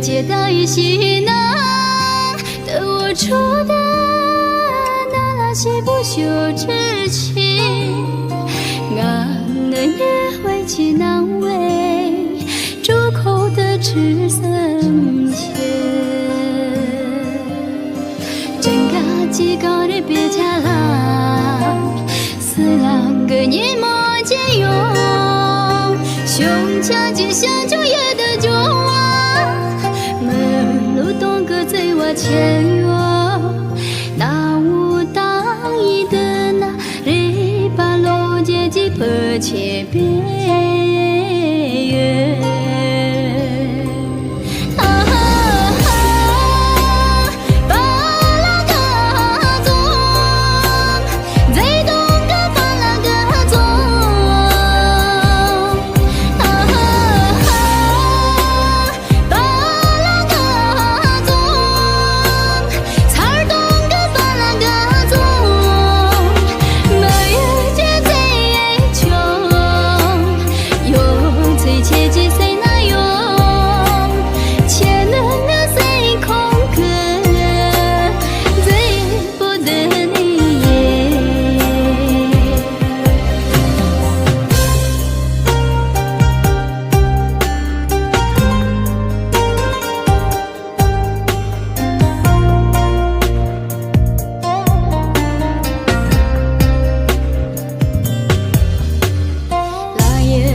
街道一西南，等我出的那拉西不朽之情，俺的约会起难为，住口的赤森前，真嘎几高的别家郎，四郎个你莫借用，胸腔就像就业的酒啊。东个醉我前哟，那无当一的那里把路阶级破切边。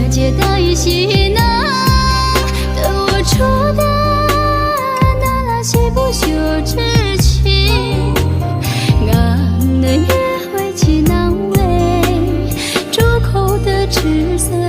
街道一西南，等我出的那拉西不朽之情，俺的约会起难为，住口的赤色。